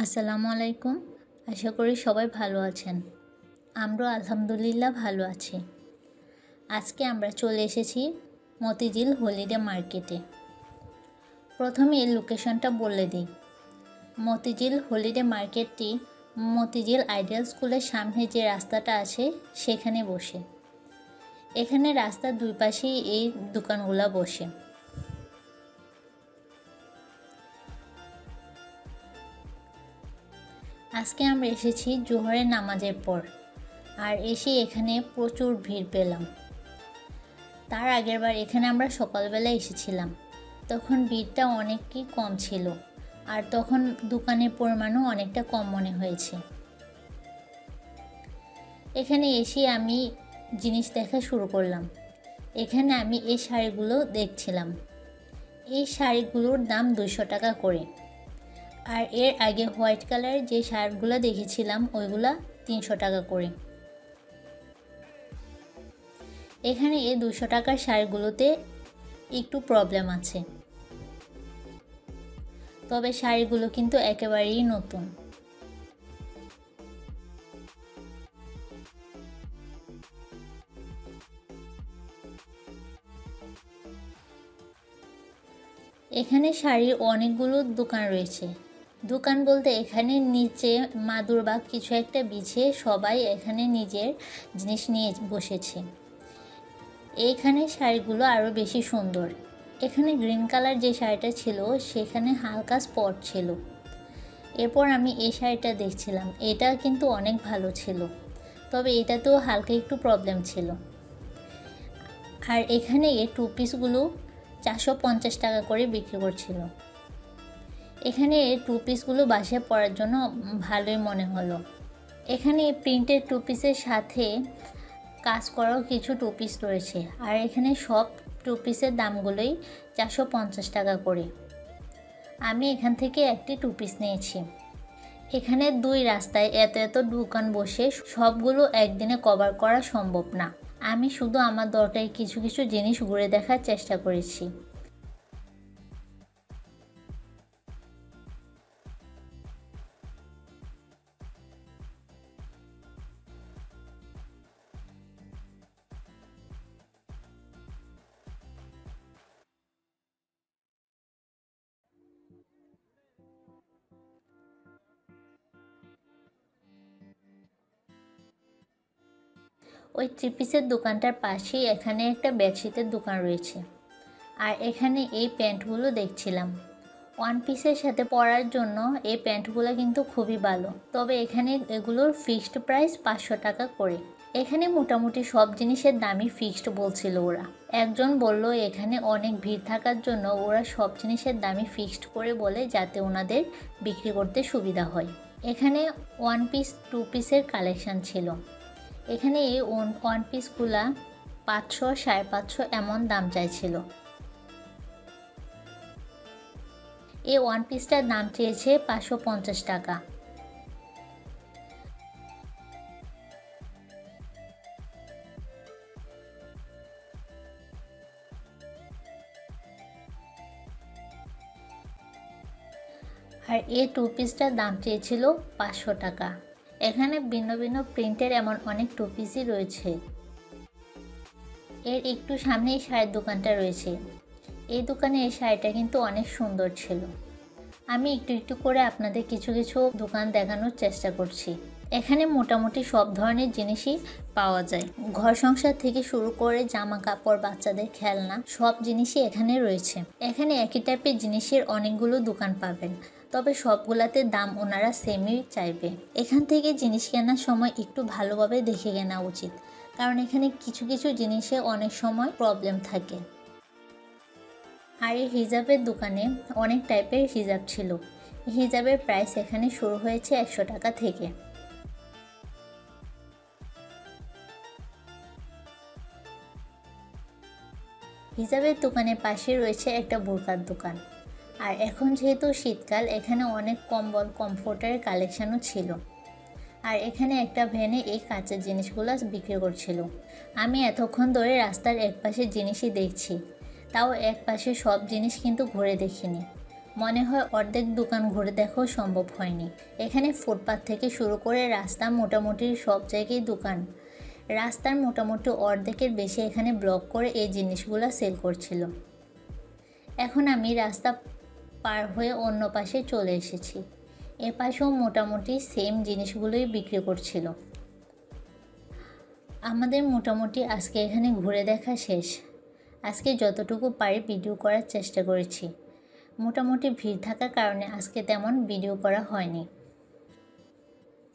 আসসালামু আলাইকুম। আশা করি সবাই ভালো আছেন। আমরাও আলহামদুলিল্লাহ ভালো আছি। আজকে আমরা চলে এসেছি মতিঝিল হলিডে মার্কেটে। প্রথমে এর লোকেশনটা বলে দিই। মতিঝিল হলিডে মার্কেটটি মতিঝিল আইডিয়াল স্কুলের সামনে যে রাস্তাটা আছে সেখানে বসে। এখানে রাস্তার দুই পাশেই এই দোকানগুলো বসে। আজকে আমরা এসেছি জোহরের নামাজের পর, আর এসে এখানে প্রচুর ভিড় পেলাম। তার আগের বার এখানে আমরা সকালবেলা এসেছিলাম, তখন ভিড়টা অনেকই কম ছিল, আর তখন দোকানের পরিমাণও অনেকটা কম মনে হয়েছে। এখানে এসে আমি জিনিস দেখা শুরু করলাম। এখানে আমি এই শাড়িগুলো দেখছিলাম। এই শাড়িগুলোর দাম 200 টাকা করে, আর এর আগে হোয়াইট কালারের যে শার্টগুলো দেখেছিলাম ওইগুলা 300 টাকা করে। এখানে এই 200 টাকার শাড়িগুলোতে একটু প্রবলেম আছে, তবে শাড়িগুলো কিন্তু একেবারেই নতুন। এখানে শাড়ির অনেকগুলো দোকান রয়েছে। দোকান বলতে এখানে নিচে মাদুর বা কিছু একটা বিছিয়ে সবাই এখানে নিজের জিনিস নিয়ে বসেছে। এইখানে শাড়িগুলো আরও বেশি সুন্দর। এখানে গ্রিন কালার যে শাড়িটা ছিল সেখানে হালকা স্পট ছিল। এরপর আমি এই শাড়িটা দেখছিলাম, এটা কিন্তু অনেক ভালো ছিল, তবে এটাতেও হালকা একটু প্রবলেম ছিল। আর এখানে এই টু পিসগুলো 450 টাকা করে বিক্রি করছিল। এখানে এই টু পিসগুলো বাসায় পরার জন্য ভালোই মনে হলো। এখানে প্রিন্টেড টু পিসের সাথে কাজ করাও কিছু টু পিস রয়েছে, আর এখানে সব টু পিসের দামগুলোই 450 টাকা করে। আমি এখান থেকে একটি টু পিস নিয়েছি। এখানে দুই রাস্তায় এত এত দোকান বসে সবগুলো একদিনে কভার করা সম্ভব না। আমি শুধু আমার দরকারি কিছু কিছু জিনিস ঘুরে দেখার চেষ্টা করেছি। ওই থ্রি পিসের দোকানটার পাশেই এখানে একটা বেডশিটের দোকান রয়েছে, আর এখানে এই প্যান্টগুলো দেখছিলাম। ওয়ান পিসের সাথে পরার জন্য এই প্যান্টগুলো কিন্তু খুবই ভালো, তবে এখানে এগুলোর ফিক্সড প্রাইস 500 টাকা করে। এখানে মোটামুটি সব জিনিসের দামই ফিক্সড বলছিল ওরা। একজন বলল এখানে অনেক ভিড় থাকার জন্য ওরা সব জিনিসের দামই ফিক্সড করে বলে, যাতে ওনাদের বিক্রি করতে সুবিধা হয়। এখানে ওয়ান পিস টু পিসের কালেকশান ছিল। এখানে এই ওয়ান পিসগুলা 500, 550 এমন দাম চাইছিল। এই ওয়ান পিসটার দাম চেয়েছে 550 টাকা। আর এই টু পিসটার দাম চেয়েছিল 500 টাকা। এখানে ভিন্ন ভিন্ন প্রিন্টের এমন অনেক টু পিসই রয়েছে। এর একটু সামনে এই শাড়ির দোকানটা রয়েছে। এই দোকানে এই শাড়িটা কিন্তু অনেক সুন্দর ছিল। আমি একটু একটু করে আপনাদের কিছু কিছু দোকান দেখানোর চেষ্টা করছি। এখানে মোটামুটি সব ধরনের জিনিসই পাওয়া যায়। ঘর সংসার থেকে শুরু করে জামা কাপড়, বাচ্চাদের খেলনা, সব জিনিসই এখানে রয়েছে। এখানে একই টাইপের জিনিসের অনেকগুলো দোকান পাবেন, তবে সবগুলাতে দাম ওনারা সেমই চাইবে। এখান থেকে জিনিস কেনার সময় একটু ভালোভাবে দেখে কেনা উচিত, কারণ এখানে কিছু কিছু জিনিসে অনেক সময় প্রবলেম থাকে। আর এই হিজাবের দোকানে অনেক টাইপের হিজাব ছিল। হিজাবের প্রাইস এখানে শুরু হয়েছে 100 টাকা থেকে। হিজাবের দোকানের পাশে রয়েছে একটা বোরকার দোকান। আর এখন যেহেতু শীতকাল, এখানে অনেক কম্বল, কমফোর্টারের কালেকশানও ছিল। আর এখানে একটা ভ্যানে এই কাঁচের জিনিসগুলো বিক্রি করছিল। আমি এতক্ষণ ধরে রাস্তার এক পাশের জিনিসই দেখছি, তাও এক পাশে সব জিনিস কিন্তু ঘুরে দেখিনি। মনে হয় অর্ধেক দোকান ঘুরে দেখাও সম্ভব হয়নি। এখানে ফুটপাত থেকে শুরু করে রাস্তা মোটামুটি সব জায়গায় দোকান। রাস্তার মোটামুটি অর্ধেকের বেশি এখানে ব্লক করে এই জিনিসগুলো সেল করছিল। এখন আমি রাস্তা পার হয়ে অন্য পাশে চলে এসেছি। এ পাশেও মোটামুটি সেম জিনিসগুলোই বিক্রি করছিল। আমাদের মোটামুটি আজকে এখানে ঘুরে দেখা শেষ। আজকে যতটুকু পারি ভিডিও করার চেষ্টা করেছি। মোটামুটি ভিড় থাকার কারণে আজকে তেমন ভিডিও করা হয়নি।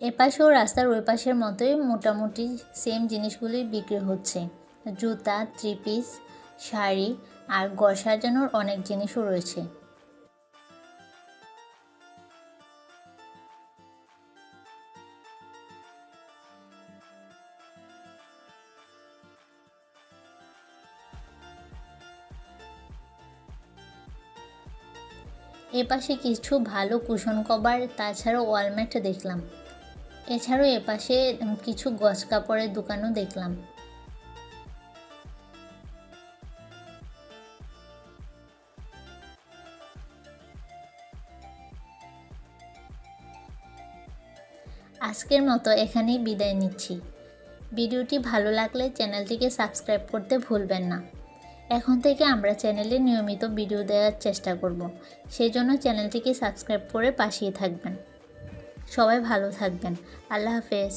এপাশেও রাস্তার ওই পাশের মতোই মোটামুটি সেম জিনিসগুলোই বিক্রি হচ্ছে। জুতা, থ্রি পিস, শাড়ি আর ঘর সাজানোর অনেক জিনিসও রয়েছে। এপাশে কিছু ভালো কুশন কভার তাছাড়াও ওয়ালমেট দেখলাম। এছাড়াও এপাশে কিছু গজ কাপড়ের দোকানও দেখলাম। আজকের মতো এখানেই বিদায় নিচ্ছি। ভিডিওটি ভালো লাগলে চ্যানেলটিকে সাবস্ক্রাইব করতে ভুলবেন না। এখন থেকে আমরা চ্যানেলে নিয়মিত ভিডিও দেওয়ার চেষ্টা করব। সেই জন্য চ্যানেলটিকে সাবস্ক্রাইব করে পাশেই থাকবেন। সবাই ভালো থাকবেন। আল্লাহ হাফেজ।